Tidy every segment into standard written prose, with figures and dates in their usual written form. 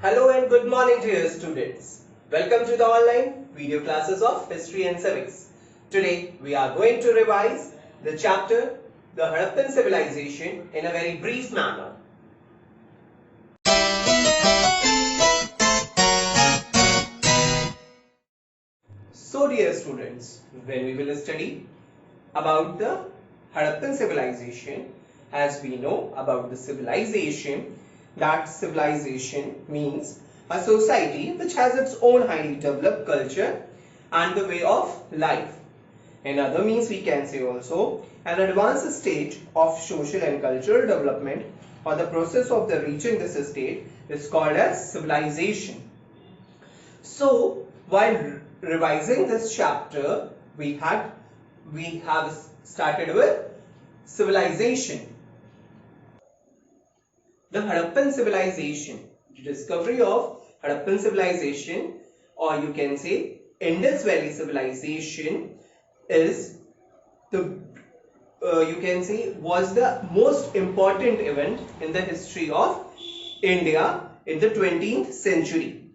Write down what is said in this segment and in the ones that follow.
Hello and good morning to you students. Welcome to the online video classes of History and Civics. Today we are going to revise the chapter The Harappan Civilization in a very brief manner. So dear students, when we will study about the Harappan civilization, as we know about the civilization, that civilization means a society which has its own highly developed culture and the way of life. In other means, we can say also an advanced stage of social and cultural development, or the process of the reaching this state is called as civilization. So while revising this chapter, we have started with civilization. The Harappan civilization, the discovery of Harappan civilization, or you can say Indus Valley civilization, is the was the most important event in the history of India in the 20th century.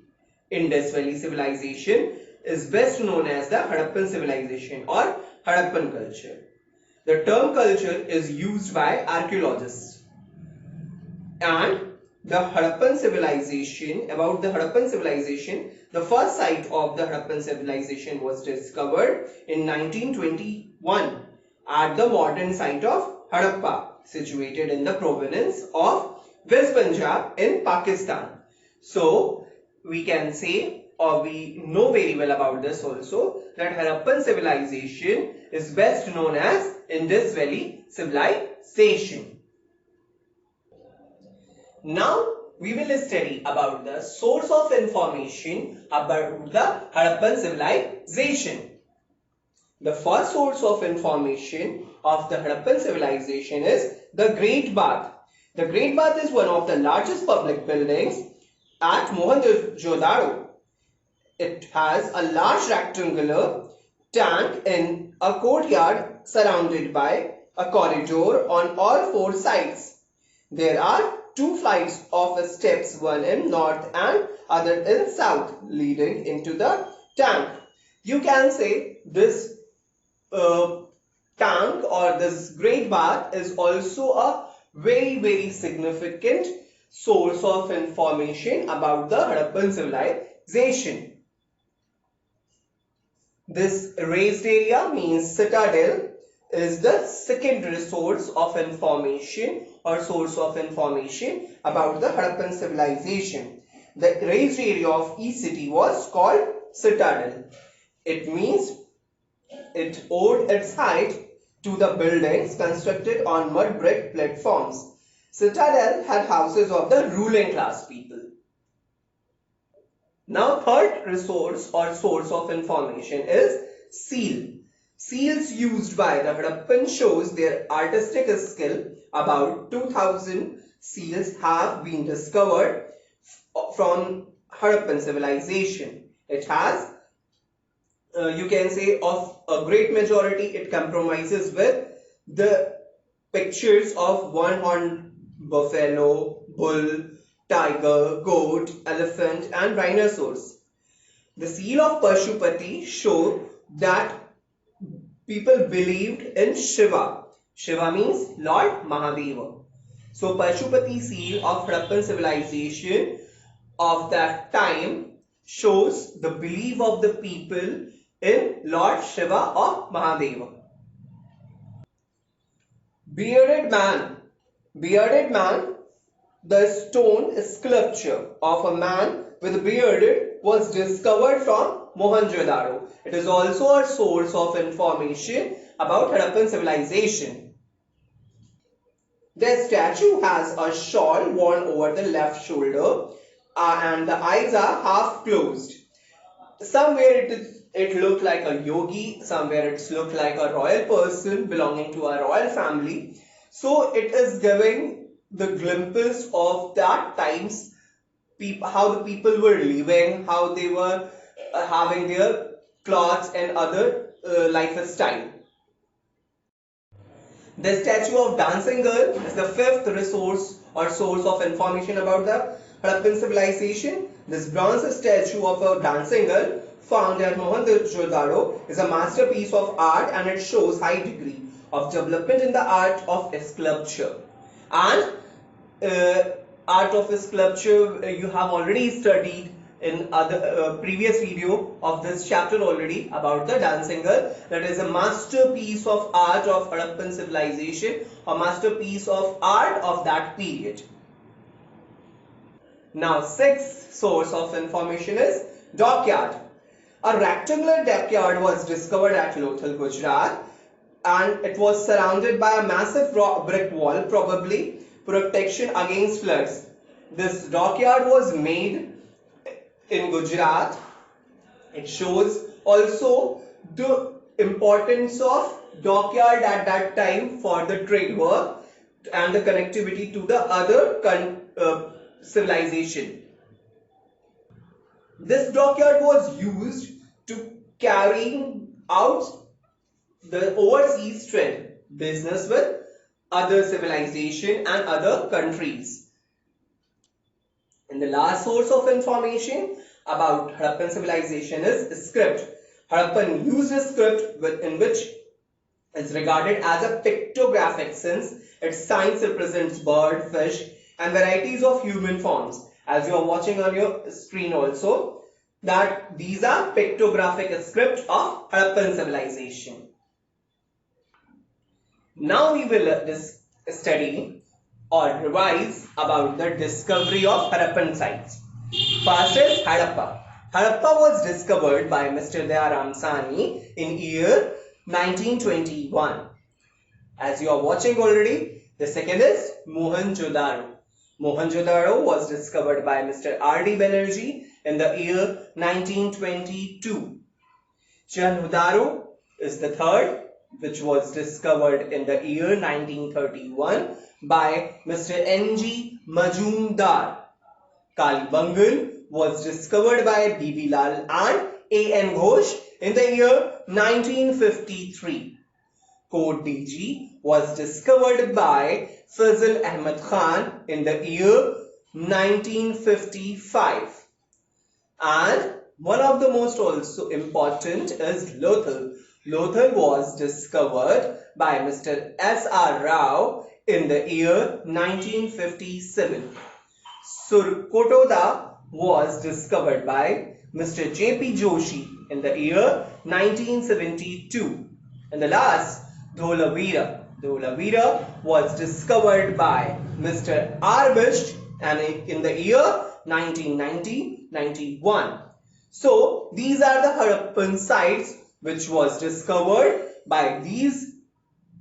Indus Valley civilization is best known as the Harappan civilization or Harappan culture. The term culture is used by archaeologists. And the Harappan civilization, the first site of the Harappan civilization was discovered in 1921 at the modern site of Harappa, situated in the province of West Punjab in Pakistan. So we can say, or we know very well about this also, that Harappan civilization is best known as Indus Valley civilization. Now we will study about the source of information about the Harappan civilization. The first source of information of the Harappan civilization is the Great Bath. The Great Bath is one of the largest public buildings at Mohenjo-daro. It has a large rectangular tank in a courtyard surrounded by a corridor on all four sides. There are two flights of steps, one in north and other in south, leading into the tank. You can say this tank or this Great Bath is also a very significant source of information about the Harappan civilization. This raised area means Citadel is the secondary source of information or source of information about the Harappan civilization. The raised area of each city was called Citadel. It means it owed its height to the buildings constructed on mud brick platforms. Citadel had houses of the ruling class people. Now third resource or source of information is seal. Seals used by the Harappan shows their artistic skill. About 2000 seals have been discovered from Harappan civilization. It has, you can say, of a great majority, it compromises with the pictures of one-horned buffalo, bull, tiger, goat, elephant and rhinoceros. The seal of Pashupati show that people believed in Shiva. Shiva means Lord Mahadeva. So Pashupati seal of Harappan civilization of that time shows the belief of the people in Lord Shiva or Mahadeva. Bearded man. Bearded man, the stone sculpture of a man with beard was discovered from Mohenjo-daro. It is also a source of information about Harappan civilization. The statue has a shawl worn over the left shoulder and the eyes are half closed. Somewhere it looked like a yogi, somewhere it looked like a royal person belonging to a royal family. So it is giving the glimpse of that times, how the people were living, how they were having their clothes and other lifestyle. The statue of dancing girl is the fifth resource or source of information about the Harappan civilization. This bronze statue of a dancing girl found at Mohenjo-daro is a masterpiece of art, and it shows high degree of development in the art of sculpture. And art of sculpture you have already studied in other previous video of this chapter already about the dancing girl. That is a masterpiece of art of Harappan civilization, a masterpiece of art of that period. Now, sixth source of information is Dockyard. A rectangular dockyard was discovered at Lothal, Gujarat, and it was surrounded by a massive brick wall, probably protection against floods. This dockyard was made in Gujarat. It shows also the importance of dockyard at that time for the trade work and the connectivity to the other civilization. This dockyard was used to carry out the overseas trade business with other civilization and other countries. And the last source of information about Harappan civilization is script. Harappan used a script in which is regarded as a pictographic, since its signs represents bird, fish and varieties of human forms. As you are watching on your screen also, that these are pictographic script of Harappan civilization. Now we will study or revise about the discovery of Harappan sites. First is Harappa. Harappa was discovered by Mr. Dayaram Sani in year 1921. As you are watching already, the second is Mohenjo-daro. Mohenjo-daro was discovered by Mr. R.D. Banerjee in the year 1922. Chanhudaro is the third, which was discovered in the year 1931 by Mr. N.G. Majumdar. Kalibangan was discovered by B.B. Lal and A.N. Ghosh in the year 1953. Kot Diji was discovered by Fazil Ahmad Khan in the year 1955. And one of the most also important is Lothal. Lothal was discovered by Mr. S.R. Rao in the year 1957. Surkotoda was discovered by Mr. J.P. Joshi in the year 1972. And the last, Dholavira. Dholavira was discovered by Mr. R. Bisht and in the year 1990-91. So these are the Harappan sites which was discovered by these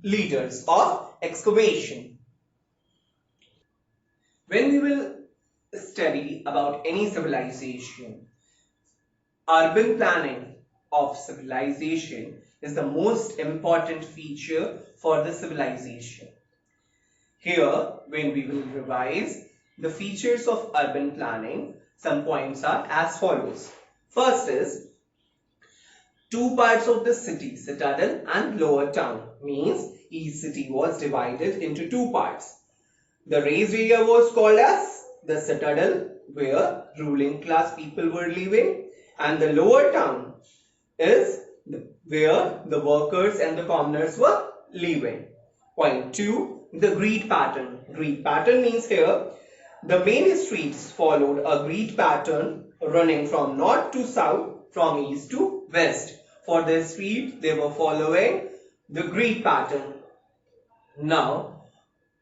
leaders of excavation. When we will study about any civilization, urban planning of civilization is the most important feature for the civilization. Here, when we will revise the features of urban planning, some points are as follows. First is, two parts of the city, Citadel and Lower Town, means each city was divided into two parts. The raised area was called as the Citadel, where ruling class people were living, and the Lower Town is where the workers and the commoners were living. Point 2. The grid pattern. Grid pattern means here the main streets followed a grid pattern running from north to south, from east to west. For the street, they were following the grid pattern. Now,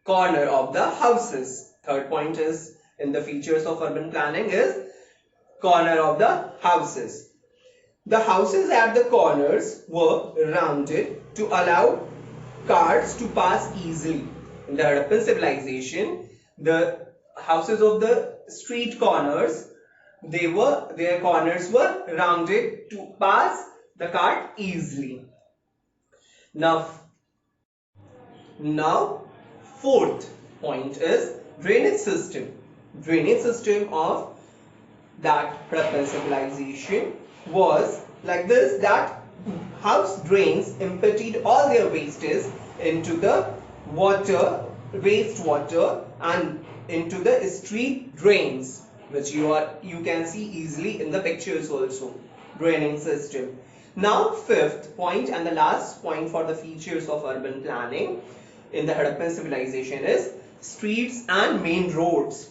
corner of the houses. Third point is in the features of urban planning is corner of the houses. The houses at the corners were rounded to allow carts to pass easily. In the Harappan civilization, the houses of the street corners, their corners were rounded to pass the cart easily. Now fourth point is drainage system. Drainage system of that Harappan civilization was like this, that house drains emptied all their wastes into the water wastewater and into the street drains, which you can see easily in the pictures also. Draining system. Now fifth point and the last point for the features of urban planning in the Harappan civilization is streets and main roads.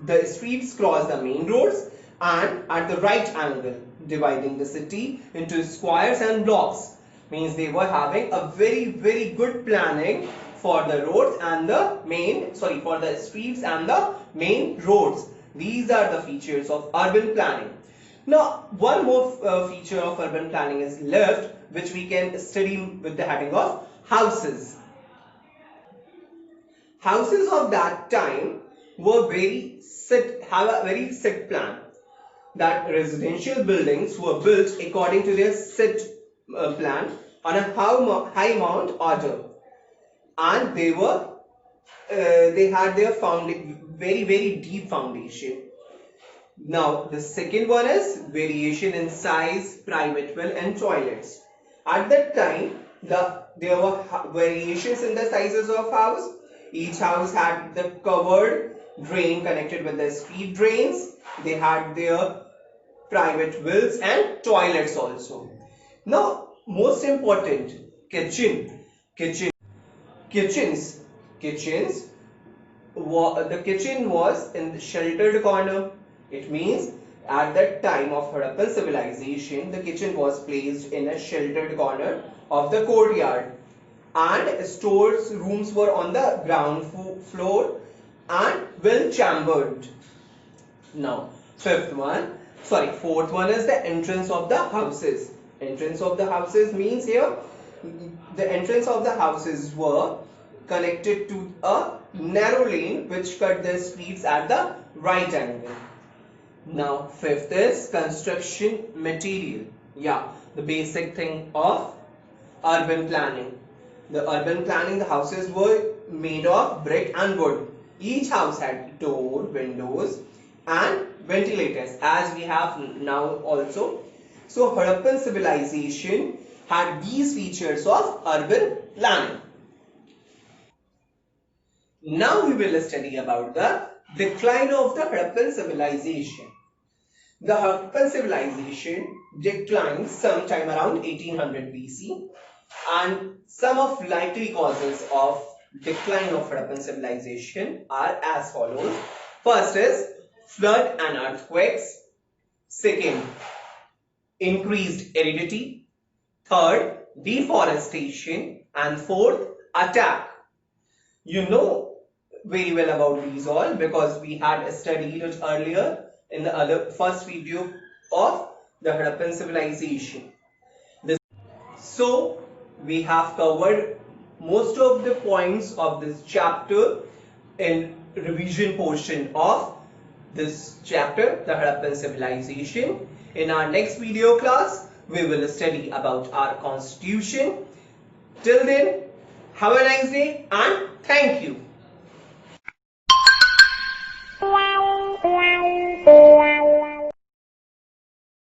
The streets cross the main roads and at the right angle, dividing the city into squares and blocks. Means they were having a very good planning for the roads and the for the streets and the main roads. These are the features of urban planning. Now, one more feature of urban planning is left, which we can study with the heading of houses. Houses of that time were have a very set plan, that residential buildings were built according to their set plan on a high mount order, and they had their very deep foundation. Now the second one is variation in size, private well and toilets. At that time there were variations in the sizes of house. Each house had the covered drain connected with the street drains. They had their private wells and toilets also. Now most important, kitchens. The kitchen was in the sheltered corner. It means at that time of Harappan civilization, the kitchen was placed in a sheltered corner of the courtyard, and stores rooms were on the ground floor and well chambered. Now fourth one is the entrance of the houses. Entrance of the houses means here the entrance of the houses were connected to a narrow lane which cut the streets at the right angle. Now fifth is construction material. Yeah, the basic thing of urban planning. The urban planning, the houses were made of brick and wood. Each house had door, windows and ventilators, as we have now also. So Harappan civilization had these features of urban planning. Now we will study about the decline of the Harappan civilization. The Harappan civilization declined sometime around 1800 BC, and some of likely causes of decline of Harappan civilization are as follows. First is flood and earthquakes. Second, increased aridity. Third, deforestation. And fourth, attack. You know very well about these all because we had studied it earlier in the first video of the Harappan civilization. So we have covered most of the points of this chapter in revision portion of this chapter, the Harappan civilization. In our next video class, we will study about our constitution. Till then, have a nice day and thank you.